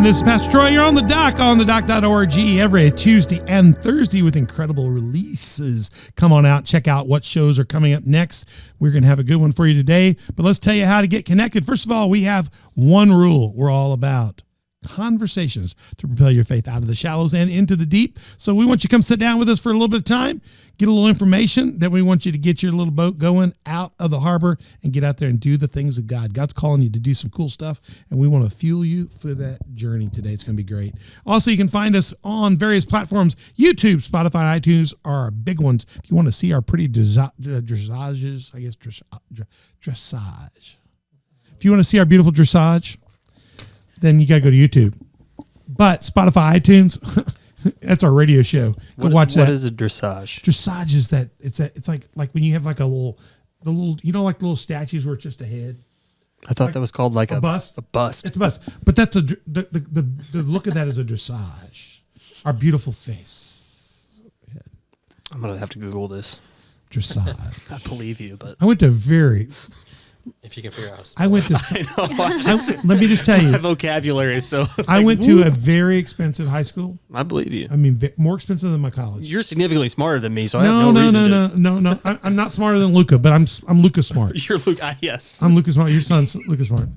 This is Pastor Troy. You're on the dock, on the dock.org every Tuesday and Thursday with incredible releases. Come on out, check out what shows are coming up next. We're going to have a good one for you today, but let's tell you how to get connected. First of all, we have one rule we're all about: conversations to propel your faith out of the shallows and into the deep. So we want you to come sit down with us for a little bit of time, get a little information. Then we want you to get your little boat going out of the harbor and get out there and do the things of God. God's calling you to do some cool stuff, and we want to fuel you for that journey today. It's going to be great. Also, you can find us on various platforms. YouTube, Spotify, iTunes are our big ones. If you want to see our pretty dressages, I guess dressage. If you want to see our beautiful dressage, then you got to go to YouTube. But Spotify, iTunes, that's our radio show. Go watch that. What is a dressage? Dressage is that it's like when you have like the little like the little statues where it's just a head. I thought that was called like a bust. A bust. It's a bust. But that's the look of that is a dressage. Our beautiful face. I'm gonna have to Google this. Dressage. I believe you, but I went to very. If you can figure out. I went to. Let me just tell you. My vocabulary is so. I went to a very expensive high school. I believe you. I mean, more expensive than my college. You're significantly smarter than me, so I have no reason. No. I'm not smarter than Luca, but I'm Luca smart. You're Luca. Yes. I'm Luca smart. Your son's Luca smart.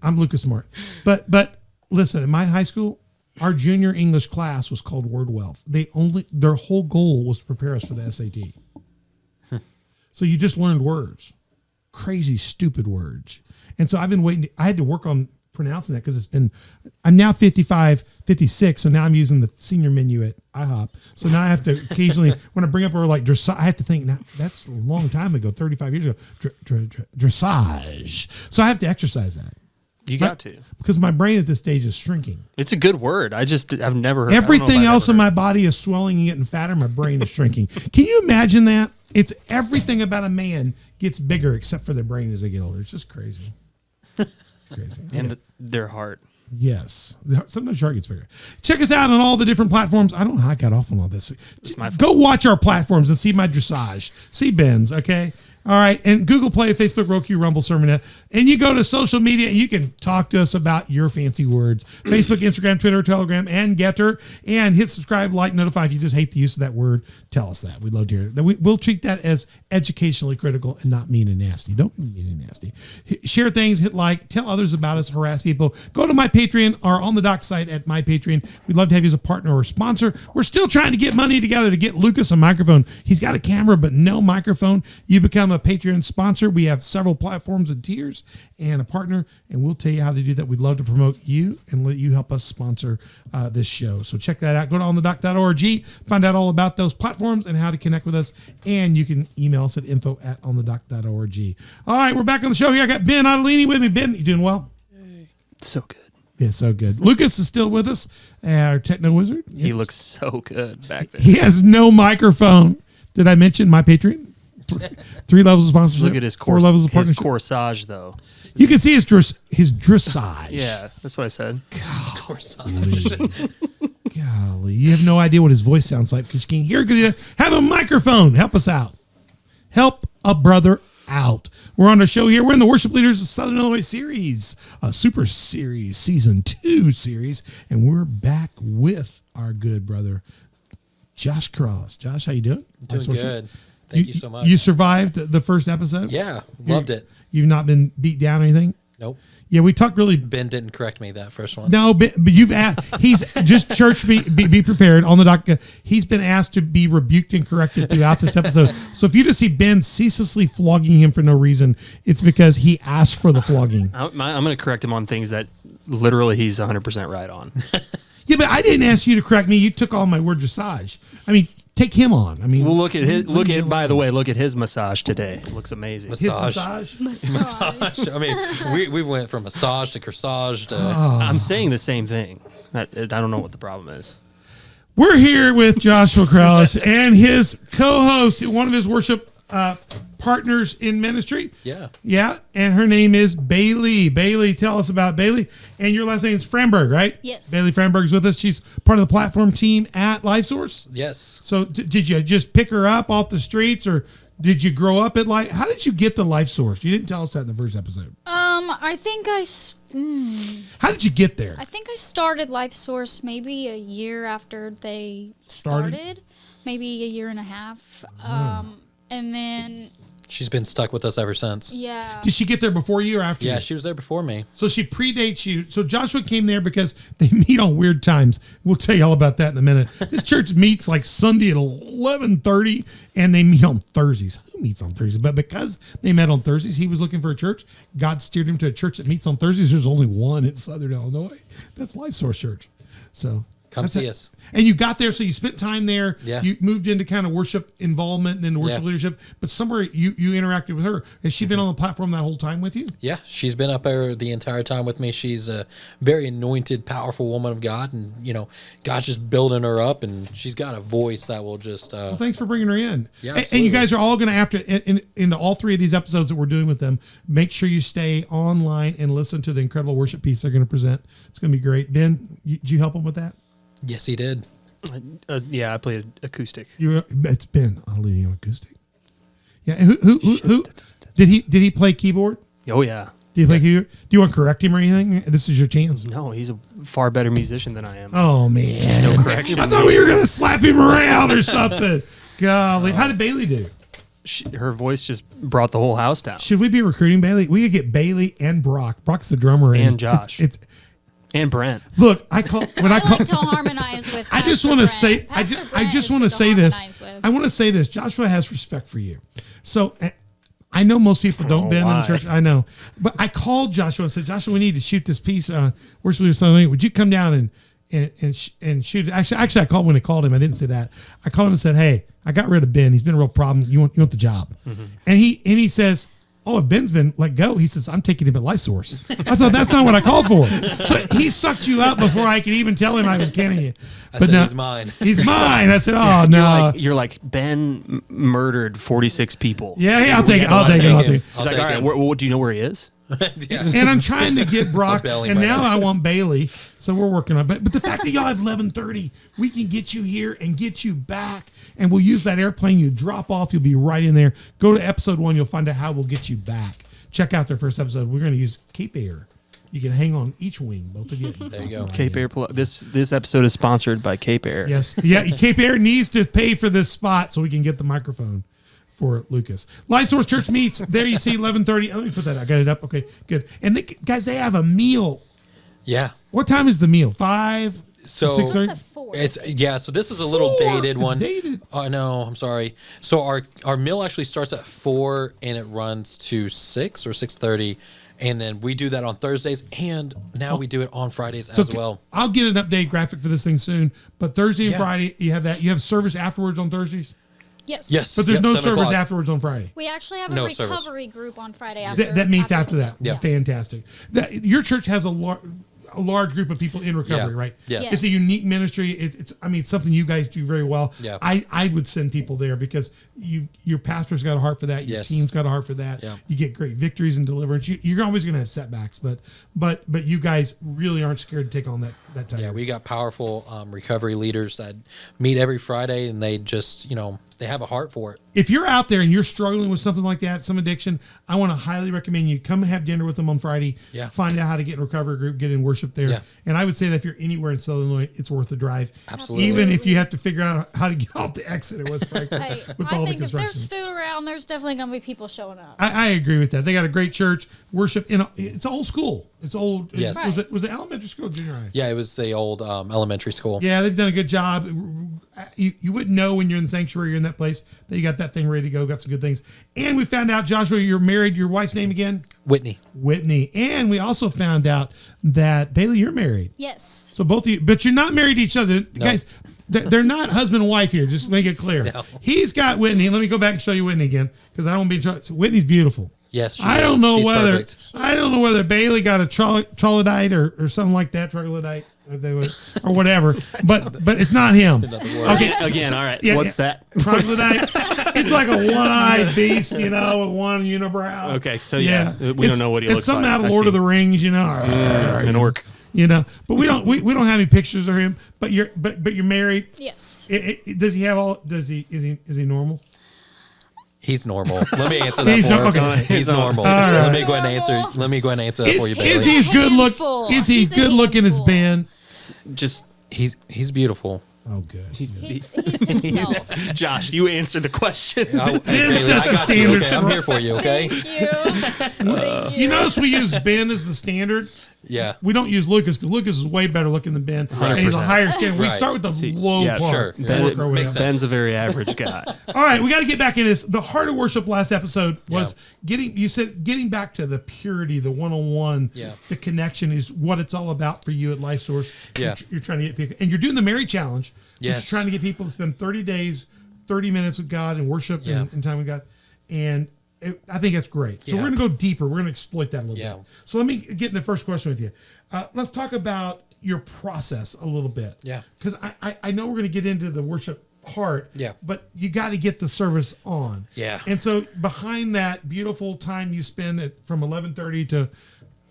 I'm Luca smart. But listen, in my high school, our junior English class was called Word Wealth. Their whole goal was to prepare us for the SAT. So you just learned words. Crazy, stupid words. And so I've been waiting. I had to work on pronouncing that because I'm now 55, 56. So now I'm using the senior menu at IHOP. So now I have to occasionally, when I bring up a word like dressage, I have to think, now that's a long time ago, 35 years ago, dressage. So I have to exercise that. You got to. Because my brain at this stage is shrinking. It's a good word. I've never heard. Everything else in my body is swelling and getting fatter. My brain is shrinking. Can you imagine that? It's everything about a man gets bigger except for their brain as they get older. It's just crazy. It's crazy. And their heart. Yes. Sometimes your heart gets bigger. Check us out on all the different platforms. I don't know how I got off on all this. Go watch our platforms and see my dressage. See Ben's, okay? All right. And Google Play, Facebook, Roku, Rumble, Sermonette. And you go to social media and you can talk to us about your fancy words. Facebook, Instagram, Twitter, Telegram, and Getter. And hit subscribe, like, notify. If you just hate the use of that word, tell us that. We'd love to hear it. We'll treat that as educationally critical and not mean and nasty. Don't be mean and nasty. Share things, hit like, tell others about us, harass people. Go to my Patreon or on the doc site at my Patreon. We'd love to have you as a partner or a sponsor. We're still trying to get money together to get Lucas a microphone. He's got a camera, but no microphone. You become a Patreon sponsor. We have several platforms and tiers and a partner, and we'll tell you how to do that. We'd love to promote you and let you help us sponsor this show. So check that out. Go to onthedoc.org, find out all about those platforms and how to connect with us. And you can email us at info@onthedoc.org. All right, we're back on the show here. I got Ben Adelini with me. Ben, you doing well? So good. Yeah, so good. Lucas is still with us, our techno wizard. He looks so good back there. He has no microphone. Did I mention my Patreon? 3 levels of sponsorship. Look at his 4 levels of his partnership. corsage, though. You can see his dressage. Yeah, that's what I said. Corsage. Golly, you have no idea what his voice sounds like because you can't hear because you have a microphone. Help us out. Help a brother out. We're on a show here. We're in the Worship Leaders of Southern Illinois series, a super series, season 2 series, and we're back with our good brother, Josh Karales. Josh, how you doing? Doing good. Thank you so much. You survived the first episode? Yeah, loved it. You've not been beat down or anything? Nope. Yeah, we talked really. Ben didn't correct me that first one. No, but you've asked. He's just church. Be prepared on the doc. He's been asked to be rebuked and corrected throughout this episode. So if you just see Ben ceaselessly flogging him for no reason, it's because he asked for the flogging. I'm going to correct him on things that literally he's 100% right on. Yeah, but I didn't ask you to correct me. You took all my word dressage. I mean, take him on. I mean, well, look at his massage today. It looks amazing. His massage. Massage. I mean, we went from massage to corsage to. I'm saying the same thing. I don't know what the problem is. We're here with Joshua Karales and his co-host, one of his worship partners in ministry. Yeah. And her name is Bailey. Bailey, tell us about Bailey. And your last name is Framberg, right? Yes. Bailey Framberg's with us. She's part of the platform team at LifeSource. Yes. So did you just pick her up off the streets or Did you grow up at Life? How did you get the Life Source? You didn't tell us that in the first episode. I think How did you get there? I think I started Life Source maybe a year after they started, maybe a year and a half. And then She's been stuck with us ever since. yeah. Did she get there before you or after you? Yeah, she was there before me. So she predates you. So Joshua came there because they meet on weird times. We'll tell you all about that in a minute. This church meets like Sunday at 11:30, and they meet on Thursdays. Who meets on Thursdays? But because they met on Thursdays, he was looking for a church. God steered him to a church that meets on Thursdays. There's only one in Southern Illinois. That's Life Source Church. So Come see us. And you got there, so you spent time there. Yeah. You moved into kind of worship involvement and then worship leadership. But somewhere you interacted with her. Has she been on the platform that whole time with you? Yeah, she's been up there the entire time with me. She's a very anointed, powerful woman of God. And, God's just building her up. And she's got a voice that will just... Well, thanks for bringing her in. Yeah, and you guys are all going to have to, into all three of these episodes that we're doing with them, make sure you stay online and listen to the incredible worship piece they're going to present. It's going to be great. Ben, did you help them with that? Yes, he did. Yeah, I played acoustic. It's Ben. I'll leave you acoustic. Yeah. And who did he play keyboard? Oh yeah. Do you play keyboard? Do you want to correct him or anything? This is your chance. No, he's a far better musician than I am. Oh man. No correction. I thought we were going to slap him around or something. Golly. How did Bailey do? Her voice just brought the whole house down. Should we be recruiting Bailey? We could get Bailey and Brock. Brock's the drummer. And Josh. It's and Brent. Look, I like to harmonize with. I just want to say. I just want to say this. I want to say this. Joshua has respect for you. So I know most people don't bend in the church. I know, but I called Joshua and said, Joshua, we need to shoot this piece. Worship Leader Sunday. Would you come down and shoot it? Actually, I called when I called him. I didn't say that. I called him and said, hey, I got rid of Ben. He's been a real problem. You want the job? Mm-hmm. And he says, oh, if Ben's been let go, he says, I'm taking him at Life Source. I thought that's not what I called for. So he sucked you up before I could even tell him I was canning you. I said, he's mine. He's mine. I said, oh, no. You're like Ben murdered 46 people. Yeah, I'll take it. I'll take it. He's like, all right, what do you know where he is? Yeah. And I'm trying to get Brock, and now I want Bailey. So we're working on it. But the fact that y'all have 11:30, we can get you here and get you back, and we'll use that airplane. You drop off, you'll be right in there. Go to episode 1, you'll find out how we'll get you back. Check out their first episode. We're going to use Cape Air. You can hang on each wing, both of you. There you go. Cape Air. This episode is sponsored by Cape Air. Yes. Yeah, Cape Air needs to pay for this spot so we can get the microphone for Lucas. Life Source Church meets. There you see 11:30. Let me put that. I got it up. Okay, good. And guys, they have a meal. Yeah. What time is the meal? 5? So 6:30? So this is a little dated one. It's dated. Oh no, I'm sorry. So our meal actually starts at 4 and it runs to 6 or 6:30, and then we do that on Thursdays, and now we do it on Fridays as well. I'll get an update graphic for this thing soon. But Thursday and Friday, you have that. You have service afterwards on Thursdays. Yes. But there's no service afterwards on Friday. We actually have a recovery group on Friday after. That meets after that. Yeah. Fantastic. Your church has a large group of people in recovery, right? Yes. It's a unique ministry. It's something you guys do very well. Yeah. I would send people there because your pastor's got a heart for that. Your team's got a heart for that. Yeah. You get great victories and deliverance. You're always going to have setbacks, but you guys really aren't scared to take on that type. Yeah, we got powerful recovery leaders that meet every Friday, and they just they have a heart for it. If you're out there and you're struggling with something like that, some addiction, I want to highly recommend you come have dinner with them on Friday. Yeah. Find out how to get in a recovery group, get in worship there. Yeah. And I would say that if you're anywhere in Southern Illinois, it's worth the drive. Absolutely. Even if you have to figure out how to get off the exit at West Franklin with all the if there's construction. food around, there's definitely going to be people showing up. I agree with that. They got a great church, worship. It's old school. It's old. Yes. Was it elementary school or junior high? Yeah, it was the old elementary school. Yeah, they've done a good job. You wouldn't know when you're in the sanctuary, you're in that place, that you got that thing ready to go, got some good things. And we found out, Joshua, you're married. Your wife's name again? Whitney. And we also found out that, Bailey, you're married. Yes. So both of you, but you're not married to each other. No. Guys, they're not husband and wife here. Just make it clear. No. He's got Whitney. Let me go back and show you Whitney again because I don't want to be in trouble. So Whitney's beautiful. Yes, I don't know whether Bailey got a troglodyte or something like that, troglodyte or whatever, but it's not him. Okay, again, all right. What's that? Troglodyte. It's like a one-eyed beast, with one unibrow. Okay, so we don't know what he looks like. It's something out of Lord of the Rings, an orc. But we don't have any pictures of him. But you're married. Yes. Does he have all? Is he normal? He's normal. Let me answer that He's for you. okay. He's normal. right. Let me go ahead and answer. Let me go ahead and answer that for you, Bailey. Is he as good look? handful. Is he He's a good looking as handful. Ben? Just He's beautiful. Oh, good. He's himself. Josh, you answer the question. Hey, Bailey, sets I the got you, standard okay? I'm for- here for you. Okay. Thank you. Thank you. You notice we use Ben as the standard. Yeah. We don't use Lucas because Lucas is way better looking than Ben, and he's a 100%. higher standard. We Right. start with the See, low yeah, part. sure. and Ben, work our way makes up. sense. Ben's a very average guy. All right, we got to get back into this. The heart of worship last episode was Yeah. getting back to the purity, the one-on-one, Yeah. the connection is what it's all about for you at Life Source. Yeah. You're trying to get people, and you're doing the Mary Challenge, which Yes. is trying to get people to spend 30 days, 30 minutes with God and worship Yeah. and time with God. And I think that's great. So Yeah. we're going to go deeper. We're going to exploit that a little Yeah. bit. So let me get in the first question with you. Let's talk about your process a little bit. Yeah. Because I know we're going to get into the worship part. Yeah. But you got to get the service on. Yeah. And so behind that beautiful time you spend from 11:30 to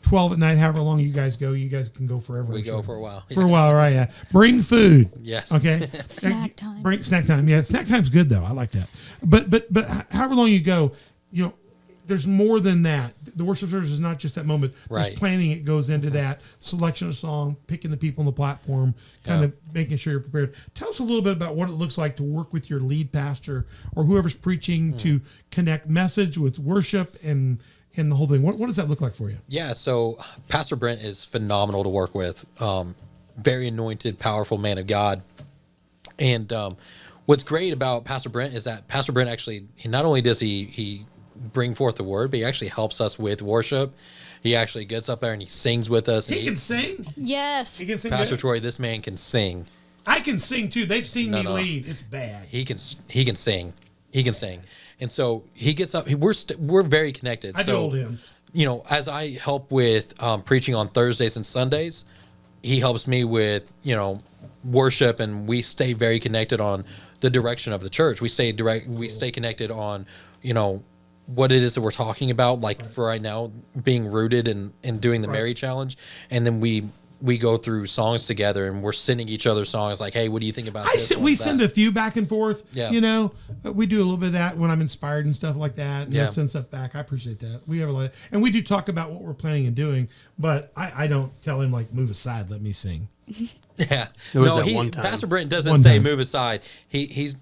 12 at night, however long you guys can go forever. We I'm go sure. for a while. For a while, right? Yeah. Bring food. Yes. Okay. Snack time. Bring snack time. Yeah, snack time's good though. I like that. But however long you go, there's more than that. The worship service is not just that moment. Right. There's planning. It goes into that selection of song, picking the people on the platform, kind of making sure you're prepared. Tell us a little bit about what it looks like to work with your lead pastor or whoever's preaching to connect message with worship and the whole thing. What does that look like for you? Yeah, so Pastor Brent is phenomenal to work with. Very anointed, powerful man of God. And what's great about Pastor Brent is that Pastor Brent actually, not only does he bring forth the word, but he actually helps us with worship. He actually gets up there and he sings with us. He can sing. Yes. He can sing. Pastor good. Troy, this man can sing. I can sing too. They've seen me No. lead. It's bad. He can sing. He can sing. And so he gets up. We're very connected. I do so, old hymns. As I help with preaching on Thursdays and Sundays, he helps me with, worship, and we stay very connected on the direction of the church. We stay connected on, what it is that we're talking about, like for right now, being rooted and doing the Mary Challenge. And then we go through songs together and we're sending each other songs like, hey, what do you think about this? We send a few back and forth. Yeah. We do a little bit of that when I'm inspired and stuff like that. And I Yeah. send stuff back. I appreciate that. We have a lot, and we do talk about what we're planning and doing. But I don't tell him like move aside, let me sing. Yeah. There was that one time. Pastor Brent doesn't One say time. move aside. He's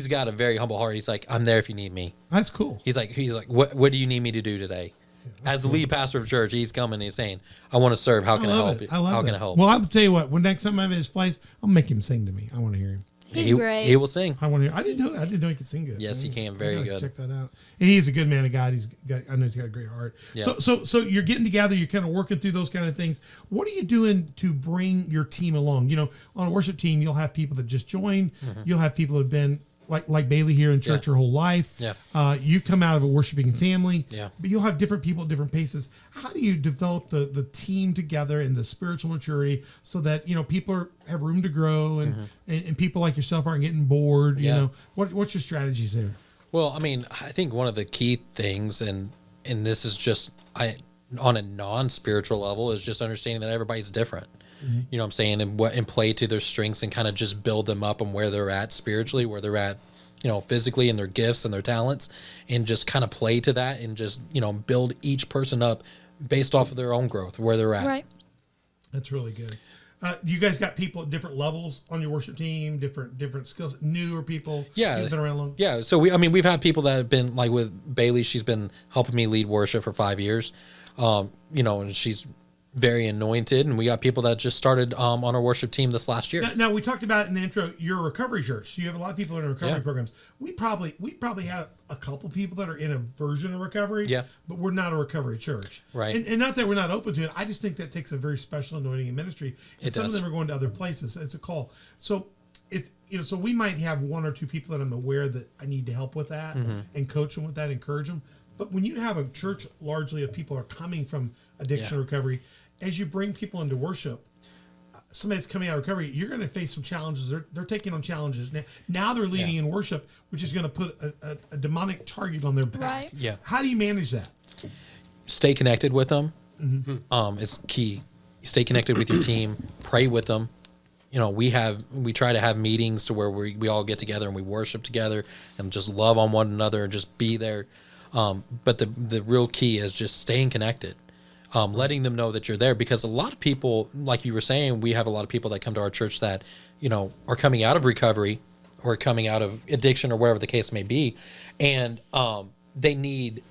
got a very humble heart. He's like, I'm there if you need me. That's cool. He's like, what do you need me to do today? As the lead pastor of church, he's coming and he's saying, I want to serve. How can I help you? I love How that. can I help? Well, I'll tell you what. When next time I'm at his place, I'll make him sing to me. I want to hear him. He's great. He will sing. I want to hear. I didn't know he could sing good. Yes, he can. I Very gotta good. Check that out. And he's a good man of God. I know he's got a great heart. Yeah. So you're getting together. You're kind of working through those kind of things. What are you doing to bring your team along? On a worship team, you'll have people that just joined. Mm-hmm. You'll have people that have been like Bailey here in church Yeah. your whole life. Yeah. You come out of a worshiping family. Yeah. But you'll have different people at different paces. How do you develop the team together and the spiritual maturity so that people have room to grow and people like yourself aren't getting bored? Yeah. What's your strategies there? Well, I mean, I think one of the key things, and this is just on a non-spiritual level, is just understanding that everybody's different. You know what I'm saying? And play to their strengths and kind of just build them up and where they're at spiritually, where they're at, physically, and their gifts and their talents, and just kind of play to that and just, build each person up based off of their own growth, where they're at. Right. That's really good. You guys got people at different levels on your worship team, different skills, newer people. Yeah. You've been around long. Yeah. So we've had people that have been like with Bailey. She's been helping me lead worship for 5 years. And she's very anointed, and we got people that just started on our worship team this last year. Now we talked about in the intro, you're a recovery church. So you have a lot of people in recovery Yeah. programs. We probably have a couple people that are in a version of recovery. Yeah. But we're not a recovery church. Right. And not that we're not open to it. I just think that takes a very special anointing in ministry. And It some does. of them are going to other places. It's a call. So it's so we might have one or two people that I'm aware that I need to help with that and coach them with that, encourage them. But when you have a church largely of people are coming from addiction Yeah. recovery, as you bring people into worship, somebody that's coming out of recovery, you're going to face some challenges. They're taking on challenges. Now they're leading in worship, which is going to put a demonic target on their back. Right. Yeah. How do you manage that? Stay connected with them. It's key. Stay connected with your team. Pray with them. we try to have meetings to where we all get together and we worship together and just love on one another and just be there. But the real key is just staying connected, letting them know that you're there, because a lot of people, like you were saying, we have a lot of people that come to our church that, are coming out of recovery or coming out of addiction or whatever the case may be. And, they need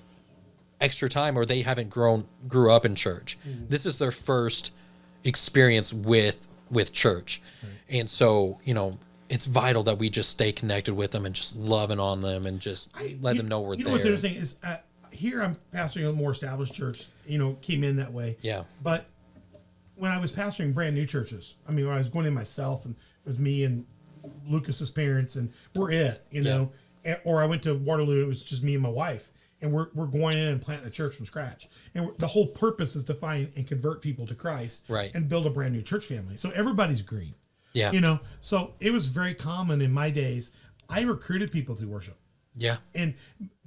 extra time, or they haven't grew up in church. Mm-hmm. This is their first experience with church. Right. And so, it's vital that we just stay connected with them and just loving on them and just let them know we're there. You know what's interesting is here I'm pastoring a more established church, came in that way. Yeah. But when I was pastoring brand new churches, when I was going in myself, and it was me and Lucas's parents, and we're or I went to Waterloo, it was just me and my wife. And we're going in and planting a church from scratch. And the whole purpose is to find and convert people to Christ, right, and build a brand new church family. So everybody's green. Yeah. So it was very common in my days. I recruited people through worship. Yeah. And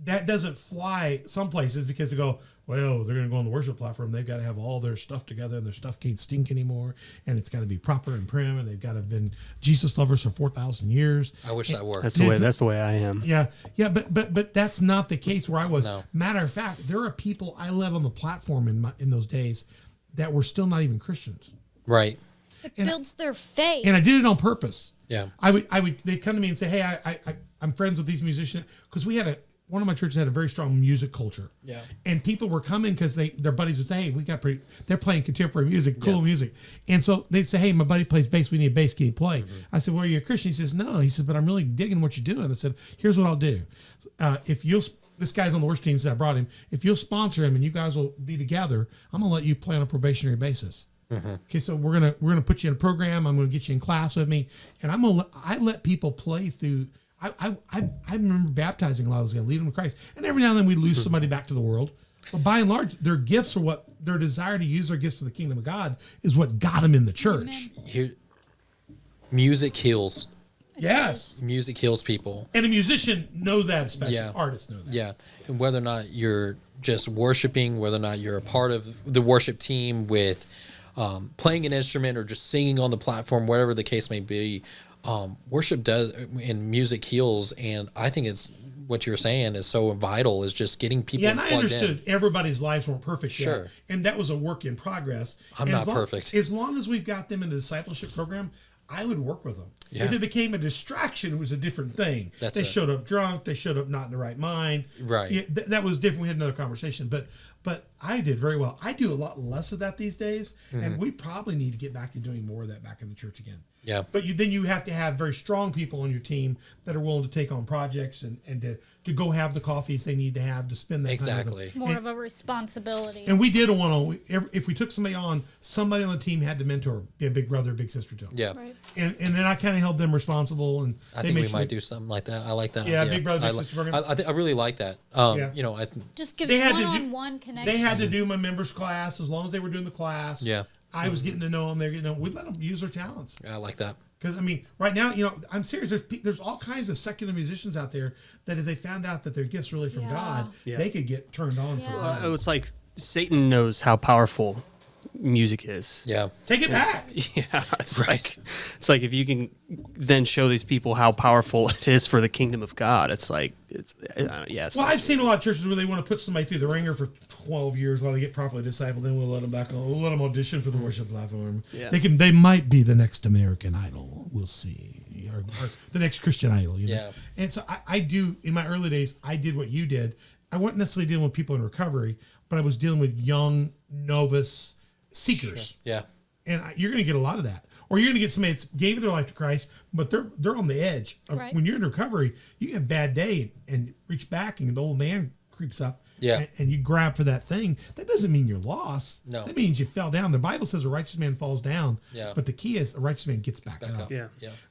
that doesn't fly some places because they go, well, they're going to go on the worship platform. They've got to have all their stuff together, and their stuff can't stink anymore. And it's got to be proper and prim. And they've got to have been Jesus lovers for 4,000 years. I wish that worked. That's the way I am. Yeah. Yeah. But that's not the case where I was. No. Matter of fact, there are people I led on the platform in those days that were still not even Christians. Right. It builds their faith. And I did it on purpose. Yeah. They'd come to me and say, hey, I'm friends with these musicians, because one of my churches had a very strong music culture. Yeah. And people were coming because their buddies would say, hey, they're playing contemporary music, cool music. And so they'd say, hey, my buddy plays bass, we need a bass, can you play? Mm-hmm. I said, well, are you a Christian? He says, no. He says, but I'm really digging what you're doing. I said, here's what I'll do. This guy's on the worship team, so I brought him. If you'll sponsor him and you guys will be together, I'm going to let you play on a probationary basis. Mm-hmm. Okay, so we're gonna put you in a program. I'm gonna get you in class with me, and I let people play through. I remember baptizing a lot of those guys, lead them to Christ, and every now and then we lose somebody back to the world. But by and large, their gifts are what their desire to use their gifts for the kingdom of God is what got them in the church. Music heals. Yes, music heals people, and a musician knows that, especially artists know that. Yeah, and whether or not you're just worshiping, whether or not you're a part of the worship team with playing an instrument or just singing on the platform, whatever the case may be, worship does and music heals. And I think it's what you're saying is so vital, is just getting people plugged in. Yeah, and I understood in. Everybody's lives weren't perfect sure. yet. And that was a work in progress. I'm not perfect. As long as we've got them in a discipleship program, I would work with them. Yeah. If it became a distraction, it was a different thing. They showed up drunk. They showed up not in the right mind. Right. Yeah, that was different. We had another conversation. But I did very well. I do a lot less of that these days. Mm-hmm. And we probably need to get back to doing more of that back in the church again. Yeah. But then you have to have very strong people on your team that are willing to take on projects and to go have the coffees they need to have to spend that exactly. time. More of a responsibility. And we did if we took somebody on the team had to mentor, be a big brother, big sister to them. Yeah. Right. And then I kind of held them responsible. And I think we might do something like that. I like that. Yeah, idea. big brother, big sister program. I really like that. Just give one-on-one connection. They had to do my members class as long as they were doing the class. Yeah. I was getting to know them. They're getting to know. We let them use their talents. Yeah, I like that. Because right now, I'm serious. There's all kinds of secular musicians out there that if they found out that their gifts really from God, they could get turned on for God. It's like Satan knows how powerful music is. Yeah. Take it back. Yeah. It's like if you can then show these people how powerful it is for the kingdom of God, it's like well, I've seen a lot of churches where they want to put somebody through the ringer for 12 years while they get properly discipled. Then we'll let them back on. We'll let them audition for the worship platform. Yeah. They might be the next American Idol. We'll see. Or the next Christian Idol. Yeah. And so I do, in my early days, I did what you did. I wasn't necessarily dealing with people in recovery, but I was dealing with young novice seekers. Sure. Yeah. And you're going to get a lot of that. Or you're going to get somebody that gave their life to Christ, but they're on the edge. When you're in recovery, you get a bad day and reach back and the old man creeps up and you grab for that thing. That doesn't mean you're lost. No. That means you fell down. The Bible says a righteous man falls down, but the key is a righteous man gets back up. Yeah.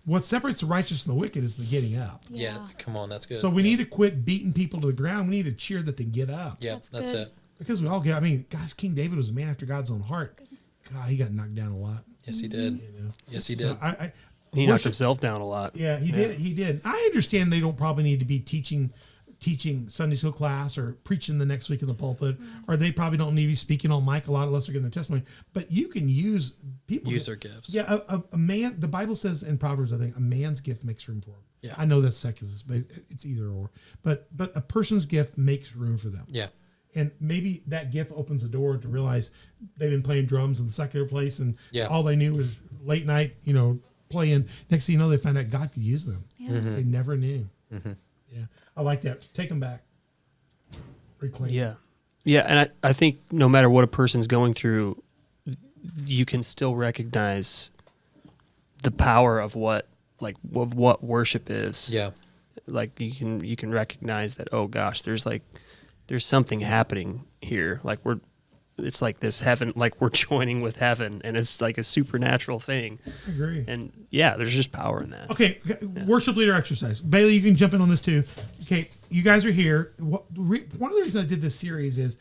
What separates the righteous from the wicked is the getting up. Yeah. Come on, that's good. So we need to quit beating people to the ground. We need to cheer that they get up. Yeah, that's it. Because we all get, gosh, King David was a man after God's own heart. God, he got knocked down a lot. Yes, he did. Yes, he did. So he knocked himself down a lot. Yeah, he did. He did. I understand they don't probably need to be teaching teaching Sunday school class or preaching the next week in the pulpit, or they probably don't need to be speaking on mic. A lot of us are getting their testimony, but you can use their gifts. Yeah, a man. The Bible says in Proverbs, I think, a man's gift makes room for him. Yeah, I know that's sexist, but it's either or. But a person's gift makes room for them. Yeah. And maybe that gift opens the door to realize they've been playing drums in the secular place, and all they knew was late night, playing. Next thing you know, they found out God could use them. Yeah. They never knew. Mm-hmm. Yeah, I like that. Take them back. Reclaim. Yeah, yeah, and I think no matter what a person's going through, you can still recognize the power of what worship is. Yeah, like you can recognize that. Oh gosh, there's something happening here. It's like this heaven, like we're joining with heaven, and it's like a supernatural thing. I agree. And yeah, there's just power in that. Okay, worship leader exercise. Bailey, you can jump in on this too. Okay, you guys are here. One of the reasons I did this series is,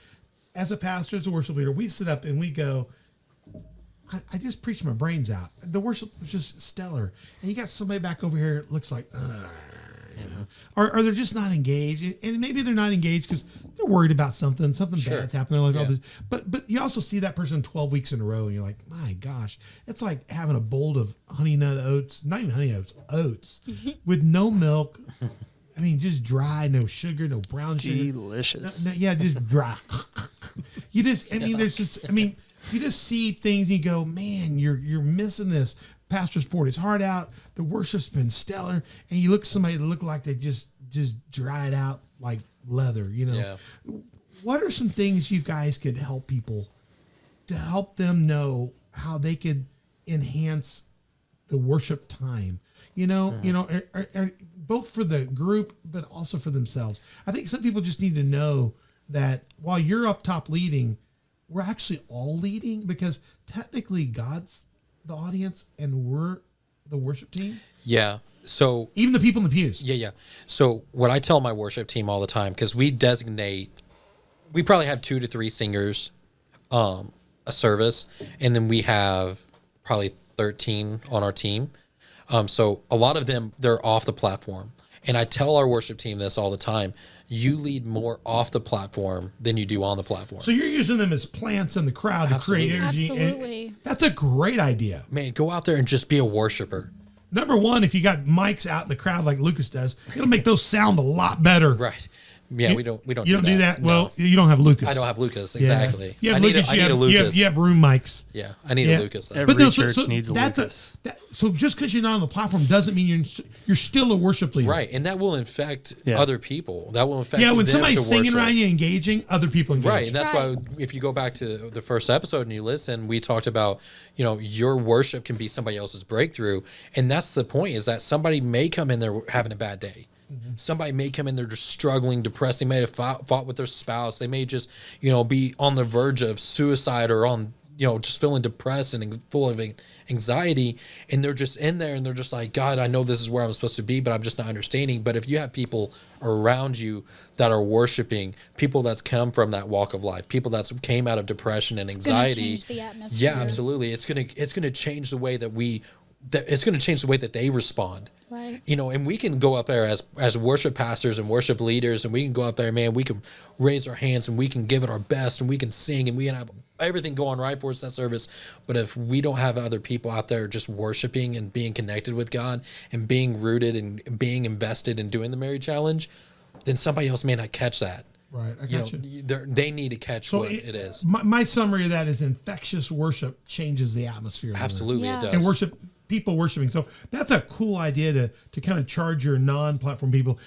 as a pastor, as a worship leader, we sit up and we go, I just preached my brains out. The worship was just stellar. And you got somebody back over here that looks like, or they're just not engaged, and maybe they're not engaged because they're worried about something bad's happening. They're like, but you also see that person 12 weeks in a row, and you're like, my gosh, it's like having a bowl of honey nut oats, not even honey oats, with no milk. I mean, just dry, no sugar, no brown sugar. Delicious. No, just dry. You just see things and you go, man, you're missing this. Pastor's poured his heart out. The worship's been stellar. And you look at somebody that look like they just dried out like leather, Yeah. What are some things you guys could help people to help them know how they could enhance the worship time? Both for the group, but also for themselves. I think some people just need to know that while you're up top leading, we're actually all leading, because technically God's the audience and we're the worship team. Yeah. So even the people in the pews. Yeah. So what I tell my worship team all the time, because we probably have 2 to 3 singers, a service, and then we have probably 13 on our team. So a lot of them, they're off the platform. And I tell our worship team this all the time. You lead more off the platform than you do on the platform. So you're using them as plants in the crowd to create energy. Absolutely. That's a great idea. Man, go out there and just be a worshiper. Number one, if you got mics out in the crowd like Lucas does, it'll make those sound a lot better. Right. Yeah, we don't You don't do that? No. Well, you don't have Lucas. I don't have Lucas, exactly. Yeah. You have Lucas. You have room mics. Yeah, I need a Lucas. Though. Every church needs a Lucas. So just because you're not on the platform doesn't mean you're still a worship leader. Right, and that will infect other people. That will infect when them somebody's singing worship. around you, engaging, other people engage. Right, and that's why if you go back to the first episode and you listen, we talked about, your worship can be somebody else's breakthrough. And that's the point, is that somebody may come in there having a bad day. Mm-hmm. Somebody may come in there just struggling, depressed. They may have fought with their spouse. They may just, be on the verge of suicide or on, just feeling depressed and full of anxiety. And they're just in there and they're just like, God, I know this is where I'm supposed to be, but I'm just not understanding. But if you have people around you that are worshiping, people that's come from that walk of life, people that's came out of depression and anxiety. It's gonna change the atmosphere. Yeah, absolutely. It's gonna change the way it's going to change the way that they respond. Right. And we can go up there as worship pastors and worship leaders, and we can go up there, man, we can raise our hands and we can give it our best and we can sing and we can have everything going right for us that service. But if we don't have other people out there just worshiping and being connected with God and being rooted and being invested in doing the Mary Challenge, then somebody else may not catch that. Right. I got you. They need to catch what it is. My summary of that is infectious worship changes the atmosphere. Absolutely, it does. And people worshiping. So that's a cool idea to kind of charge your non-platform people.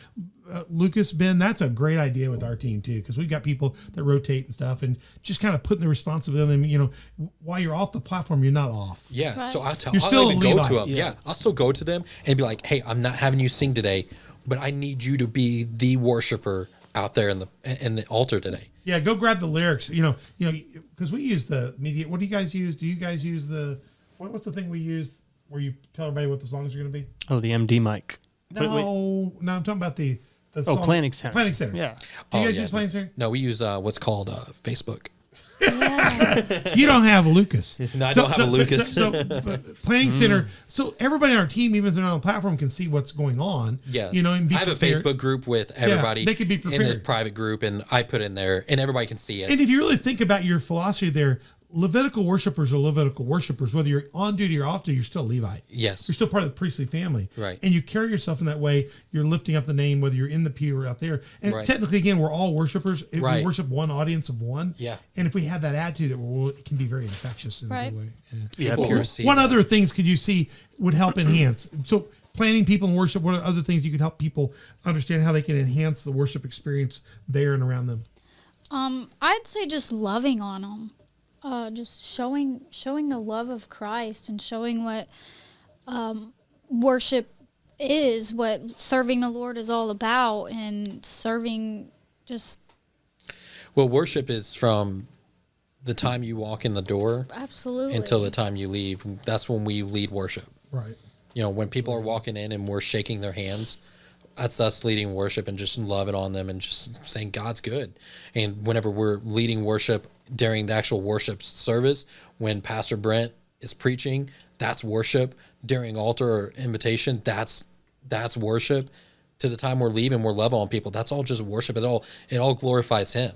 Lucas, Ben, that's a great idea with our team too, because we've got people that rotate and stuff, and just kind of putting the responsibility on them. While you're off the platform, you're not off. Yeah. Right. So I'll even go to them. Yeah. I'll still go to them and be like, hey, I'm not having you sing today, but I need you to be the worshiper out there in the altar today. Yeah, go grab the lyrics. Because we use the media. What do you guys use? Do you guys use what's the thing we use where you tell everybody what the songs are going to be? Oh, the MD mic. No, I'm talking about the song. Planning Center. Planning Center. Yeah. Do you guys use Planning Center? No, we use what's called Facebook. Yeah. You don't have a Lucas. No, I don't have a Lucas. So, planning center. So everybody on our team, even if they're not on the platform, can see what's going on. Yeah. You know, and be I have prepared. a Facebook group with everybody. they could be in prepared. the private group, and I put in there, and everybody can see it. And if you really think about your philosophy there, Levitical worshipers are Levitical worshipers. Whether you're on duty or off duty, you're still Levite. Yes. You're still part of the priestly family. Right. And you carry yourself in that way. You're lifting up the name, whether you're in the pew or out there. And Right. technically, again, we're all worshipers. If Right. we worship one audience of one. Yeah. And if we have that attitude, it can be very infectious in a Right. good way. Yeah, People pure. receive What that. other things could you see would help enhance? So planning people in worship, what are other things you could help people understand how they can enhance the worship experience there and around them? I'd say just loving on them, just showing the love of Christ and showing what worship is, what serving the Lord is all about, and serving just Well, worship is from the time you walk in the door absolutely until the time you leave. That's when we lead worship. Right. You know, when people are walking in and we're shaking their hands, that's us leading worship and just loving on them and just saying God's good. And whenever we're leading worship during the actual worship service, when Pastor Brent is preaching, that's worship. During altar or invitation, that's worship. To the time we're leaving, we're loving on people. That's all just worship. It all glorifies Him.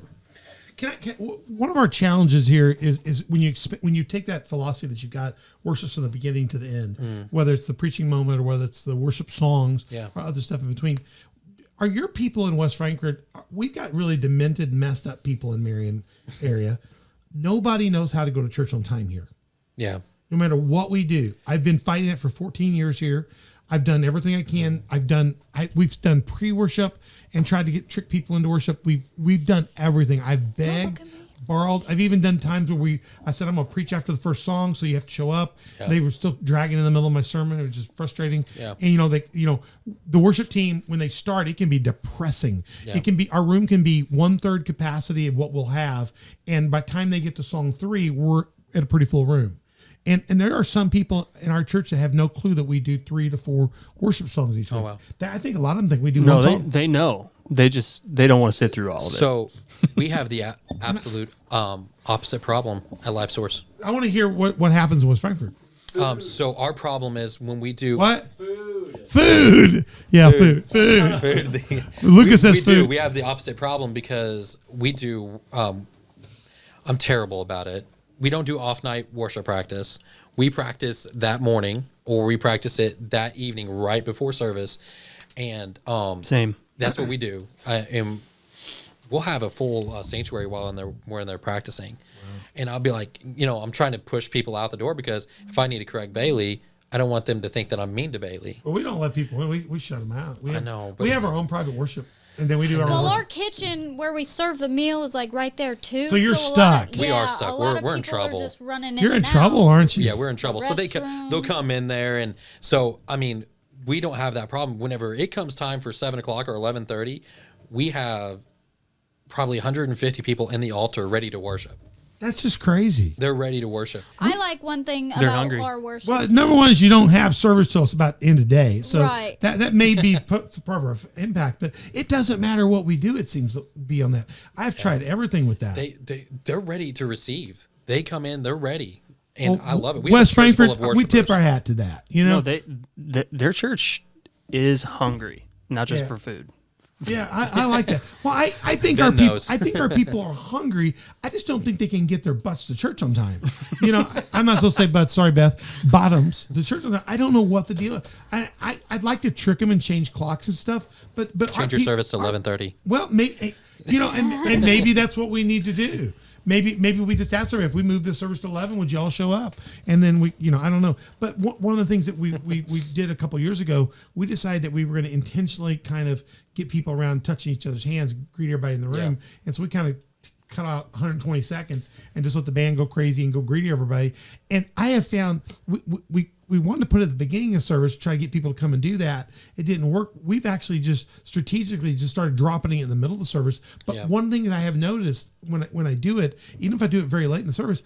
One of our challenges here is when you take that philosophy that you've got, worship from the beginning to the end, whether it's the preaching moment or whether it's the worship songs or other stuff in between. Are your people in West Frankfort? We've got really demented, messed up people in Marion area. Nobody knows how to go to church on time here. Yeah. No matter what we do. I've been fighting it for 14 years here. I've done everything I can. We've done pre-worship and tried to trick people into worship. We've done everything. I've begged, borrowed. I've even done times where I said I'm gonna preach after the first song, so you have to show up. Yeah. They were still dragging in the middle of my sermon. It was just frustrating. Yeah. And the worship team, when they start, it can be depressing. Yeah. It can be, our room can be 1/3 capacity of what we'll have, and by the time they get to song 3, we're at a pretty full room. And there are some people in our church that have no clue that we do 3 to 4 worship songs each week. wow. I think a lot of them think we do No, one song. they know. They don't want to sit through all of it. So we have the absolute opposite problem at Life Source. I want to hear what happens in West Frankfort. So our problem is when we do What? Food. Yeah, food. Lucas says food. We have the opposite problem because we do. I'm terrible about it. We don't do off-night worship practice. We practice that morning, or we practice it that evening right before service, and Same. that's what we do. And we'll have a full sanctuary while we're in there practicing. And I'll be like, I'm trying to push people out the door because if I need to correct Bailey, I don't want them to think that I'm mean to Bailey. Well, we don't let people in. We shut them out. I know, but- we have our own private worship, and then we do our Well, own our worship. kitchen where we serve the meal is like right there too. So you're a lot stuck. of- We yeah, are stuck. a lot of We're in people are trouble. just running You're in and trouble, out. aren't you? Yeah, we're in trouble. So they'll Restrooms. come in there, and so we don't have that problem. Whenever it comes time for 7:00 or 11:30, we have probably 150 people in the altar ready to worship. That's just crazy. They're ready to worship. I like one thing They're about hungry. our worship. Well, number one is you don't have service till it's about the end of the day. So Right. that may be part of our impact, but it doesn't matter what we do, it seems to be on that. I've tried everything with that. They're ready to receive. They come in, they're ready, and I love it. We West have a church full Frankfurt, of we tip worshipers. our hat to that. No, their church is hungry, not just Yeah. for food. Yeah, I like that. Well, I think Ben our people, knows. I think our people are hungry. I just don't think they can get their butts to church on time. I'm not supposed to say butts. Sorry, Beth. Bottoms to church on time. I don't know what the deal is. I'd like to trick them and change clocks and stuff, but Change your service to 11:30. Well, maybe and maybe that's what we need to do. Maybe we just ask them, if we move this service to 11, would you all show up? And then I don't know. But one of the things that we did a couple years ago, we decided that we were going to intentionally kind of get people around touching each other's hands, greet everybody in the room. Yeah. And so we kind of cut out 120 seconds and just let the band go crazy and go greet everybody. And I have found we wanted to put it at the beginning of service, try to get people to come and do that. It didn't work. We've actually just strategically just started dropping it in the middle of the service. But Yeah. one thing that I have noticed when I do it, even if I do it very late in the service,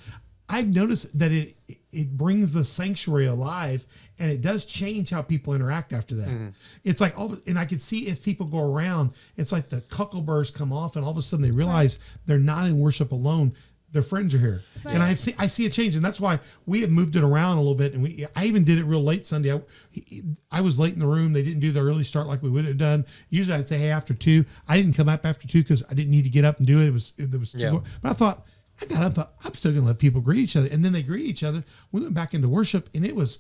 I've noticed that it brings the sanctuary alive, and it does change how people interact after that. It's like and I can see as people go around, it's like the cuckleburrs come off, and all of a sudden they realize they're not in worship alone. their friends are here, and I see a change, and that's why we have moved it around a little bit. And I even did it real late Sunday. I was late in the room. They didn't do the early start like we would have done. Usually, I'd say, hey, after 2. I didn't come up after 2 because I didn't need to get up and do it. It was but I thought I got up. Thought I'm still gonna let people greet each other, and then they greet each other. We went back into worship, and it was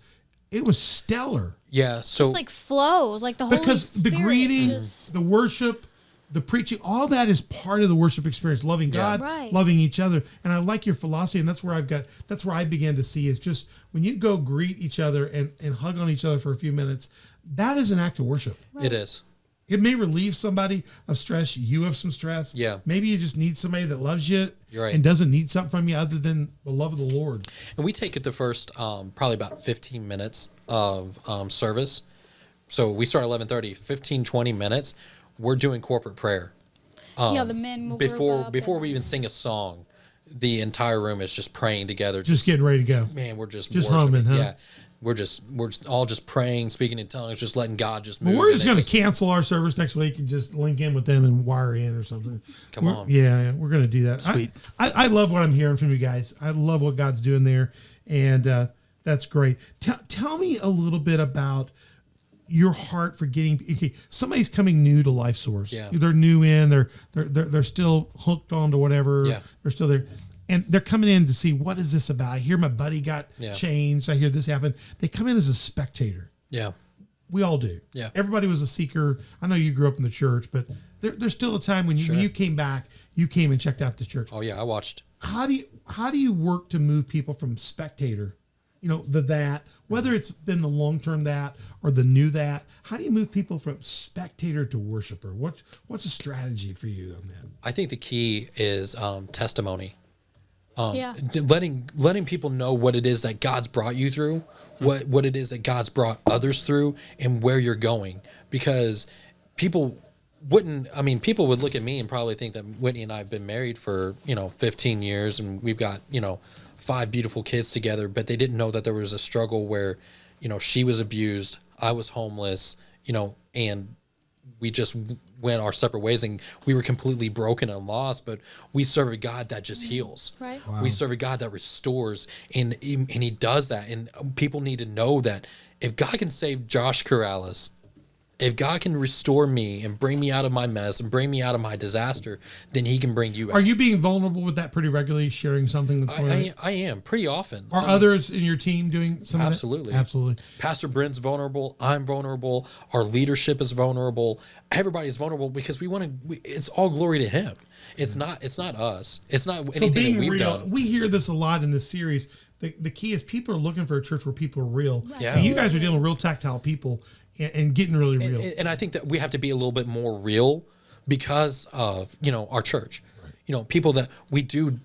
stellar. Yeah, so just like flows, like the Holy Because the Spirit greeting, just- the worship, the preaching, all that is part of the worship experience. Loving God, Right. loving each other, and I like your philosophy, and that's where I began to see is just when you go greet each other and hug on each other for a few minutes, that is an act of worship. it is. It may relieve somebody of stress. You have some stress. Yeah. Maybe you just need somebody that loves you You're right. and doesn't need something from you other than the love of the Lord. And we take it the first probably about 15 minutes of service. So we start at 11:30, 15, 20 minutes. We're doing corporate prayer. yeah, the men will Before group up we even sing a song, the entire room is just praying together. Just getting ready to go. Man, we're just Just worshiping. humming, huh? Yeah. We're all just praying, speaking in tongues, just letting God just move. Well, we're just and going to cancel our service next week and just link in with them and wire in or something. Come on. Yeah, we're going to do that. Sweet. I love what I'm hearing from you guys. I love what God's doing there, and that's great. Tell me a little bit about your heart for getting. Okay, somebody's coming new to Life Source. Yeah. They're new in. They're still hooked on to whatever. Yeah. They're still there. And they're coming in to see, what is this about? I hear my buddy got changed. I hear this happen. They come in as a spectator. Yeah. We all do. Yeah. Everybody was a seeker. I know you grew up in the church, but there's still a time when when you came back, you came and checked out the church. Oh yeah, I watched. How do you work to move people from spectator, whether it's been the long-term that or the new that, how do you move people from spectator to worshiper? What's a strategy for you on that? I think the key is testimony. yeah. Letting people know what it is that God's brought you through, what it is that God's brought others through, and where you're going. Because people would look at me and probably think that Whitney and I have been married for 15 years and we've got 5 beautiful kids together, but they didn't know that there was a struggle where she was abused, I was homeless, and we just went our separate ways, and we were completely broken and lost. But we serve a God that just heals. Right. Wow. We serve a God that restores, and He does that. And people need to know that if God can save Josh Karales, if God can restore me and bring me out of my mess and bring me out of my disaster, then He can bring you out. Are you being vulnerable with that pretty regularly, sharing something that's going on? I am pretty often. Are others in your team doing some Absolutely. of that? Absolutely. Pastor Brent's vulnerable. I'm vulnerable. Our leadership is vulnerable. Everybody's vulnerable because it's all glory to Him. It's not us. It's not anything that we've done. We hear this a lot in this series. The key is people are looking for a church where people are real. Yeah. And you guys are dealing with real tactile people and getting really real. And I think that we have to be a little bit more real because of, our church. Right. People that we do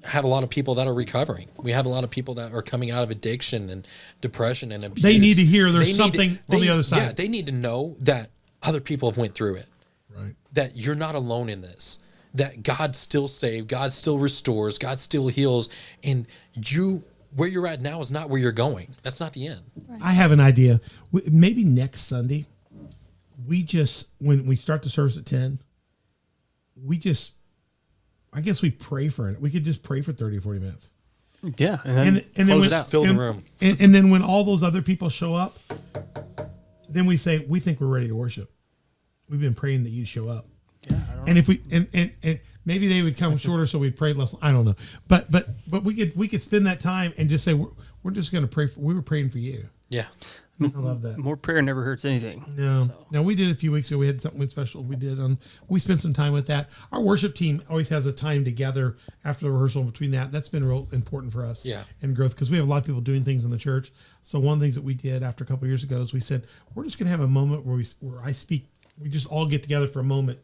have a lot of people that are recovering. We have a lot of people that are coming out of addiction and depression and abuse. They need to hear there's something on the other side. Yeah, they need to know that other people have went through it. Right. That you're not alone in this. That God still saves, God still restores, God still heals, and where you're at now is not where you're going. That's not the end. Right. I have an idea. Maybe next Sunday, when we start the service at 10, I guess we pray for it. We could just pray for 30 or 40 minutes. Yeah. And then close it out. Fill the room. And then when all those other people show up, then we say, we think we're ready to worship. We've been praying that you show up. Yeah, and if we and maybe they would come shorter, so we'd pray less. I don't know, but we could spend that time and just say we're just going to pray. We were praying for you. Yeah, I love that. More prayer never hurts anything. No, no, we did a few weeks ago. We had something special we did. We spent some time with that. Our worship team always has a time together after the rehearsal. Between that's been real important for us. Yeah, and growth, because we have a lot of people doing things in the church. So one of the things that we did after a couple of years ago is we said we're just going to have a moment where I speak. We just all get together for a moment.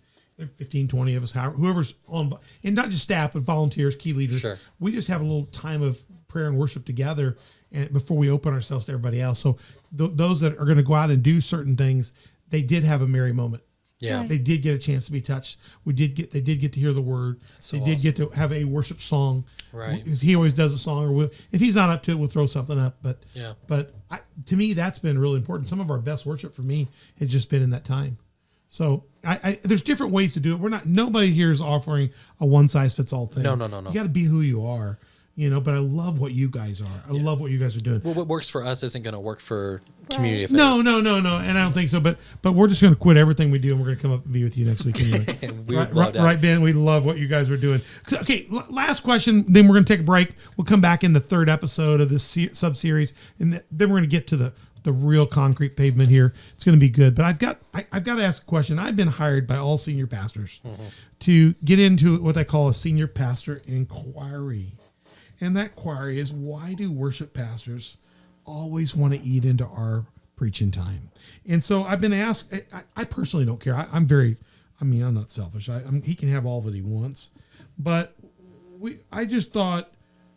15, 20 of us, whoever's on, and not just staff, but volunteers, key leaders. Sure. We just have a little time of prayer and worship together, and before we open ourselves to everybody else. So those that are going to go out and do certain things, they did have a merry moment. Yeah, Right. They did get a chance to be touched. They did get to hear the word. So they did get to have a worship song. Right. He always does a song, or if he's not up to it, we'll throw something up. But yeah. But to me, that's been really important. Some of our best worship for me has just been in that time. So there's different ways to do it. Nobody here is offering a one size fits all thing. No. You got to be who you are, but I love what you guys are. I love what you guys are doing. Well, what works for us isn't going to work for community of faith. No. And I don't think so. But we're just going to quit everything we do and we're going to come up and be with you next week anyway. Right, Ben? We love what you guys are doing. Okay, last question. Then we're going to take a break. We'll come back in the third episode of this sub-series. And then we're going to get to the real concrete pavement here. It's going to be good. But I've got to ask a question. I've been hired by all senior pastors to get into what I call a senior pastor inquiry. And that query is, why do worship pastors always want to eat into our preaching time? And so I've been asked, I personally don't care. I'm not selfish. He can have all that he wants. But I just thought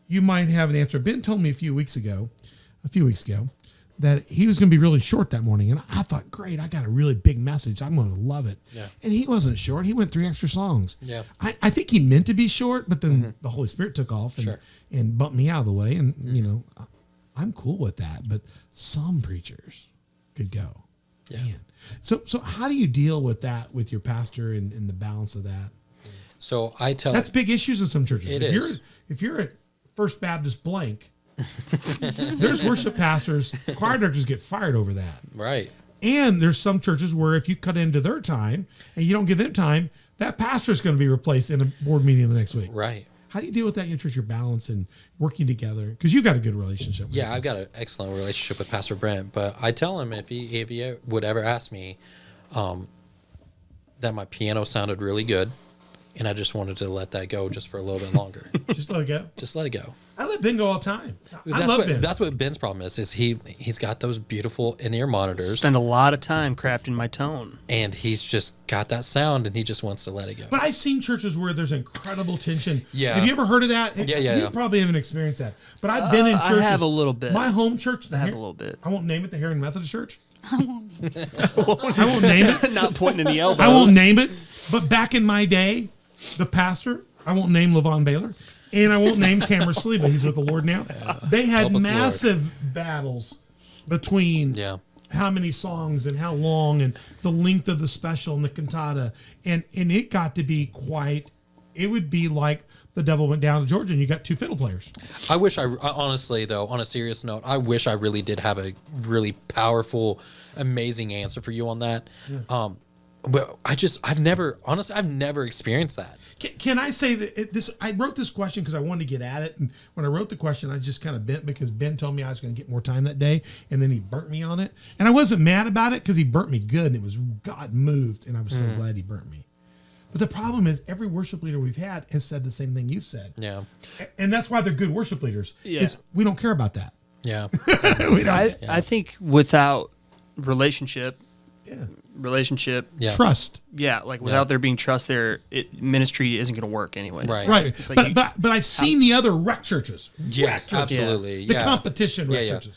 you might have an answer. Ben told me a few weeks ago, that he was going to be really short that morning. And I thought, great, I got a really big message. I'm going to love it. Yeah. And he wasn't short. He went 3 extra songs. Yeah. I think he meant to be short, but then the Holy Spirit took off and bumped me out of the way. And, I'm cool with that. But some preachers could go. Yeah. Man. So how do you deal with that with your pastor and the balance of that? So that's big issues in some churches. If you're at First Baptist blank, there's worship pastors, choir directors get fired over that. Right. And there's some churches where if you cut into their time and you don't give them time, that pastor is going to be replaced in a board meeting the next week. Right. How do you deal with that in your church, your balance and working together? Because you've got a good relationship with him. I've got an excellent relationship with Pastor Brent, but I tell him if he would ever ask me that my piano sounded really good, and I just wanted to let that go just for a little bit longer. Just let it go? Just let it go. I let Ben go all the time. I love Ben. That's what Ben's problem is he's got those beautiful in-ear monitors. Spend a lot of time crafting my tone. And he's just got that sound, and he just wants to let it go. But I've seen churches where there's incredible tension. Yeah. Have you ever heard of that? Yeah. You probably haven't experienced that. But I've been in churches. I have a little bit. My home church. I have a little bit. I won't name it, the Herring Methodist Church. I won't name it. Not pointing any elbows. I won't name it. But back in my day, the pastor, I won't name LaVon Baylor, and I won't name Tamara Sleva. He's with the Lord now. They had massive battles between how many songs and how long and the length of the special and the cantata. And it got to be it would be like the devil went down to Georgia and you got 2 fiddle players. I wish honestly, though, on a serious note, I wish I really did have a really powerful, amazing answer for you on that. Yeah. But I've never experienced that. Can I say that I wrote this question because I wanted to get at it. And when I wrote the question, I just kind of bent because Ben told me I was going to get more time that day. And then he burnt me on it. And I wasn't mad about it because he burnt me good. And it was God moved. And I was so glad he burnt me. But the problem is every worship leader we've had has said the same thing you've said. Yeah. And that's why they're good worship leaders. Yeah. Is we don't care about that. Yeah. I think without relationship, trust. Without there being trust there, ministry isn't going to work anyway. Right. Like but I've seen the other rec churches. Yes, absolutely. The competition rec churches.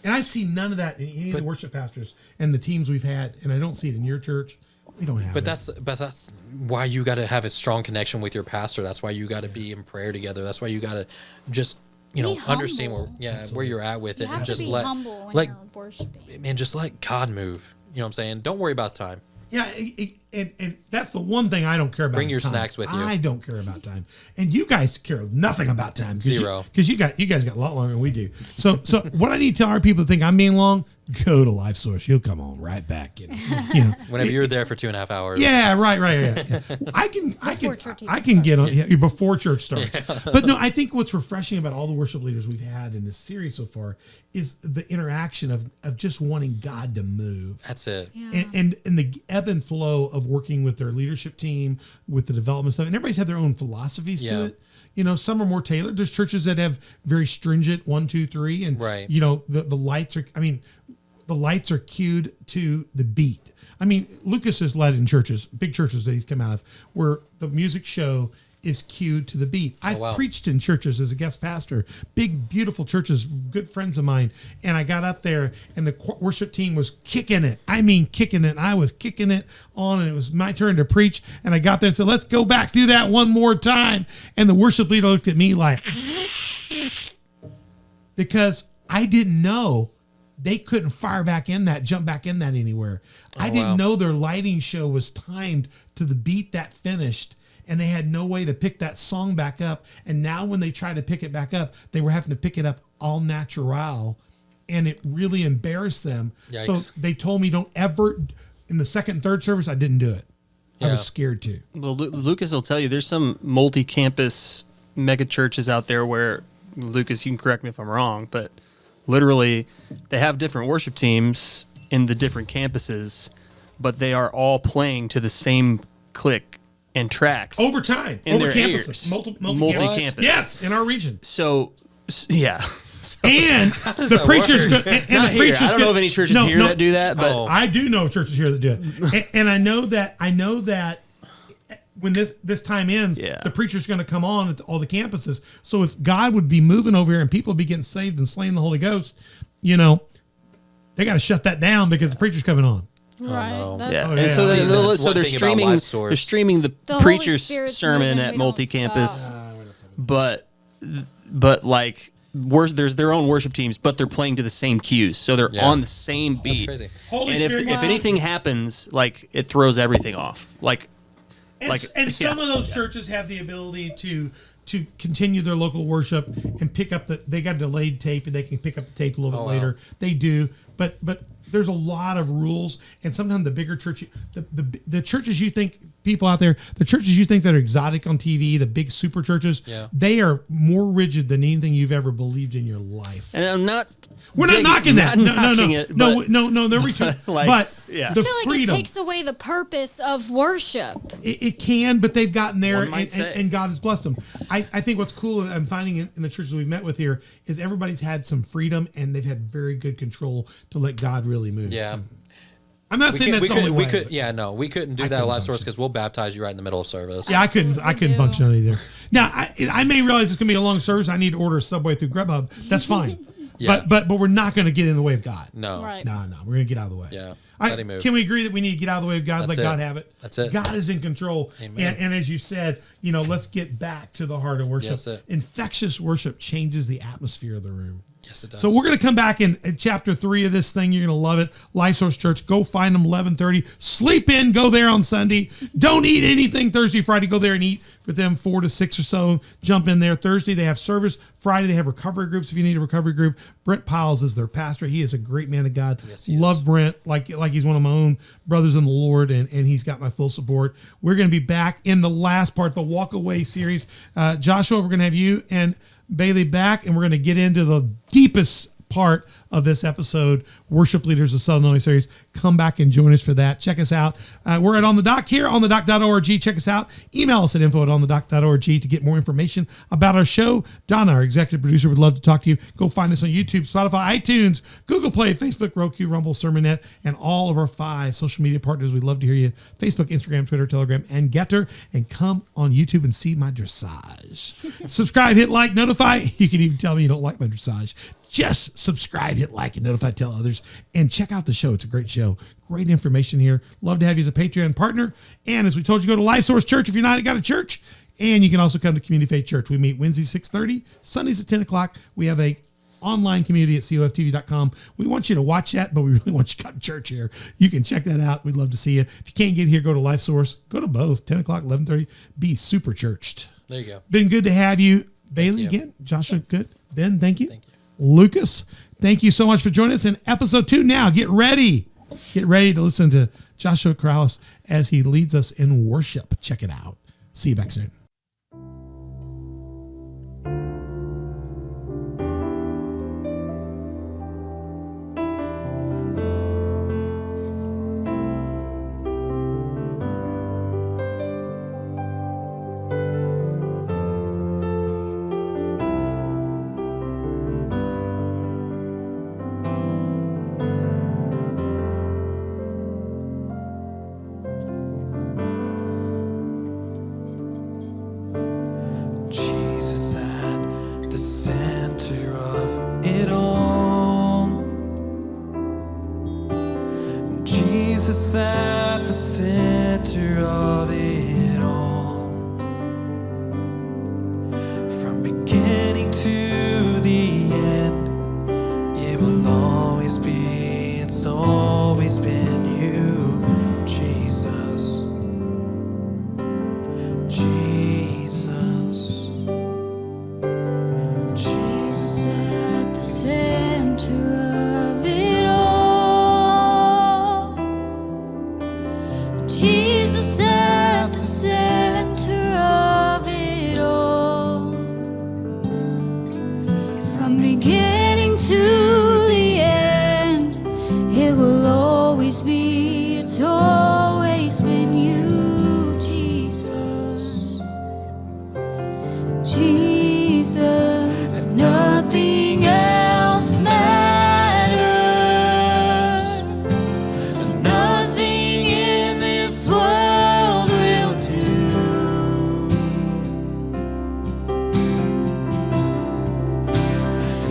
And I see none of that in any of the worship pastors and the teams we've had, and I don't see it in your church. We don't have it. That's why you got to have a strong connection with your pastor. That's why you got to be in prayer together. That's why you got to just understand where you're at with it, and just let just let God move. You know what I'm saying? Don't worry about time. Yeah, and that's the one thing I don't care about. Bring your snacks with you. I don't care about time, and you guys care nothing about time. Zero. Because you guys got a lot longer than we do. So what I need to tell our people that think I'm being long, go to Life Source. You'll come on right back. Whenever you're there for 2.5 hours. Yeah, right. Yeah. I can get on before church starts. Yeah. But no, I think what's refreshing about all the worship leaders we've had in this series so far is the interaction of just wanting God to move. That's it. Yeah. And the ebb and flow of working with their leadership team, with the development stuff, and everybody's had their own philosophies to it. Some are more tailored. There's churches that have very stringent 1, 2, 3, and the lights are. The lights are cued to the beat. Lucas has led in churches, big churches that he's come out of, where the music show is cued to the beat. I've preached in churches as a guest pastor, big, beautiful churches, good friends of mine. And I got up there and the worship team was kicking it. Kicking it. I was kicking it on and it was my turn to preach. And I got there and said, let's go back through that one more time. And the worship leader looked at me like, because I didn't know they couldn't jump back in that anywhere. I didn't know their lighting show was timed to the beat that finished, and they had no way to pick that song back up. And now when they try to pick it back up, they were having to pick it up all natural, and it really embarrassed them. Yikes. So they told me don't ever, in the second and third service, I didn't do it. I was scared too. Well, Lucas will tell you there's some multi-campus mega churches out there where, Lucas, you can correct me if I'm wrong, but literally they have different worship teams in the different campuses, but they are all playing to the same click and tracks Over time, in over their campuses, ears. multi-campus. Yes, in our region. So yeah. And the preachers, Not here. I don't know of any churches here that do that, but I do know churches here that do it. And I know that when this time ends, the preacher's going to come on at all the campuses. So if God would be moving over here and people be getting saved and slaying the Holy Ghost, they got to shut that down because the preacher's coming on. Right. no. That's yeah. Oh, And so, yeah. so they're streaming. They're streaming the Holy preacher's Spirit's sermon moving, at we don't multi-campus, stop. but like there's their own worship teams, but they're playing to the same cues, so they're on the same beat. That's crazy. Holy And Spirit, if anything happens, like it throws everything off. And some of those churches have the ability to continue their local worship and pick up they got a delayed tape and they can pick up the tape a little bit later. They do, but there's a lot of rules, and sometimes the bigger church, the churches you think, people out there, the churches you think that are exotic on TV, the big super churches, they are more rigid than anything you've ever believed in your life. And I'm not. We're not knocking that. No. They're reaching. But yeah. I the feel like freedom, it takes away the purpose of worship. it can, but they've gotten there, One might say. and God has blessed them. I think what's cool I'm finding in the churches we've met with here is everybody's had some freedom, and they've had very good control to let God really move. Yeah. So, I'm not saying that's the only way. We couldn't do that at Live Source because we'll baptize you right in the middle of service. Yeah, I couldn't function on either. Now, I may realize it's going to be a long service. I need to order a Subway through Grubhub. That's fine. But we're not going to get in the way of God. No. Right. No. We're going to get out of the way. Yeah. Can we agree that we need to get out of the way of God? That's Let it. God have it. That's it. God is in control. Amen. And as you said, let's get back to the heart of worship. Yes, it. Infectious worship changes the atmosphere of the room. Yes, it does. So we're going to come back in chapter 3 of this thing. You're going to love it. Life Source Church. Go find them 11:30. Sleep in. Go there on Sunday. Don't eat anything Thursday, Friday. Go there and eat with them 4 to 6 or so. Jump in there. Thursday they have service. Friday they have recovery groups if you need a recovery group. Brent Piles is their pastor. He is a great man of God. Yes, he Love is. Brent like he's one of my own brothers in the Lord, and he's got my full support. We're going to be back in the last part, the Walk Away series. Joshua, we're going to have you and Bailey back, and we're going to get into the deepest part of this episode, Worship Leaders of Southern Illinois series. Come back and join us for that. Check us out. We're at On The Dock here, onthedock.org. Check us out. Email us at info@onthedock.org to get more information about our show. Donna, our executive producer, would love to talk to you. Go find us on YouTube, Spotify, iTunes, Google Play, Facebook, Roku, Rumble, Sermonette, and all of our 5 social media partners. We'd love to hear you. Facebook, Instagram, Twitter, Telegram, and Getter. And come on YouTube and see my dressage. Subscribe, hit like, notify. You can even tell me you don't like my dressage. Just subscribe, hit like, and notify, tell others, and check out the show. It's a great show. Great information here. Love to have you as a Patreon partner. And as we told you, go to Life Source Church if you're not got a church. And you can also come to Community Faith Church. We meet Wednesdays 6:30, Sundays at 10 o'clock. We have a online community at coftv.com. We want you to watch that, but we really want you to come to church here. You can check that out. We'd love to see you. If you can't get here, go to Life Source. Go to both, 10 o'clock, 11:30. Be super churched. There you go. Been good to have you. Bailey, you. again. Joshua, good. Ben, thank you. Thank you. Lucas, thank you so much for joining us in episode 2. Now, get ready. Get ready to listen to Joshua Karales as he leads us in worship. Check it out. See you back soon. Jesus at the center of it all. Jesus at the center of it all. From beginning to the end, it will always be Jesus at the center of it all. From beginning to the end, it will always be, it's always been you, Jesus. Jesus, nothing else matters. Nothing in this world will do.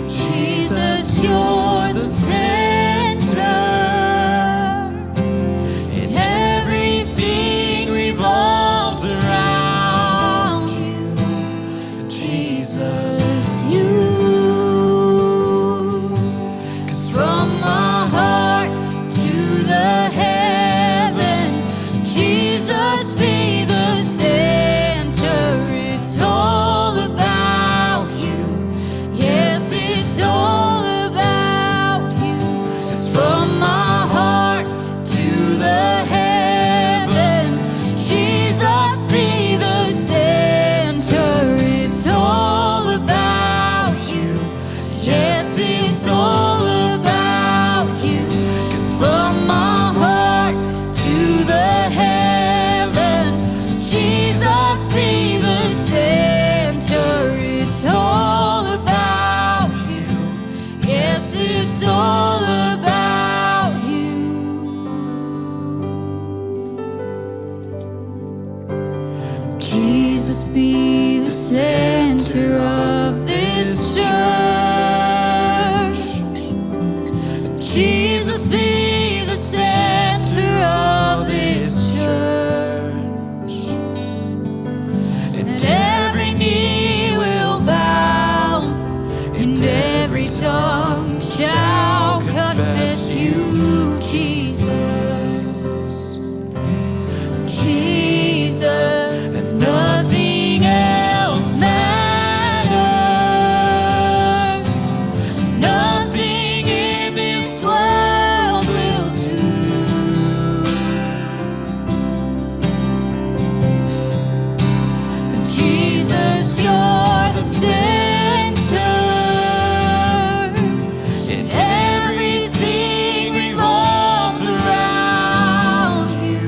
Jesus, you're the center, and everything revolves around you. Jesus, you. 'Cause from my heart to the heavens, Jesus be the center. It's all about you. Yes, it's all about you. 'Cause from my heart to the heavens, Jesus be the center. It's all about you. Yes, it's all about you. 'Cause from my heart to the heavens, Jesus be the center. It's all about you. Yes, it's all about you. Jesus be the center of this church. Jesus be the center of this church. And every knee will bow, and every tongue shall confess you, Jesus. Jesus, and nothing else matters. Nothing in this world will do. Jesus, you're the center, and everything revolves around you.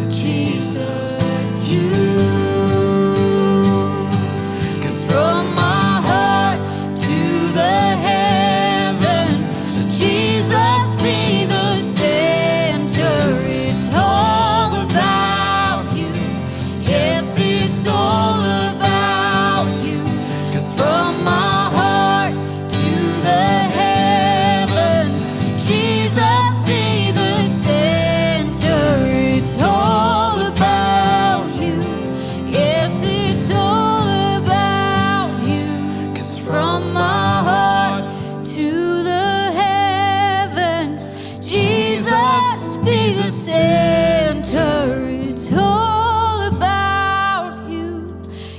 Jesus, you. 'Cause from my heart to the heavens, Jesus be the center. It's all about you. Yes, it's all about you. 'Cause from my heart to the heavens, Jesus be the center. It's all about you. Yes, it's all about you. 'Cause from my heart to the heavens, Jesus be the center. It's all about you.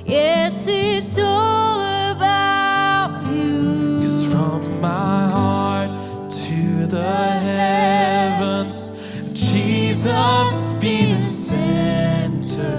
Yes, it's all about you. 'Cause from my heart to the heavens, Jesus be the center.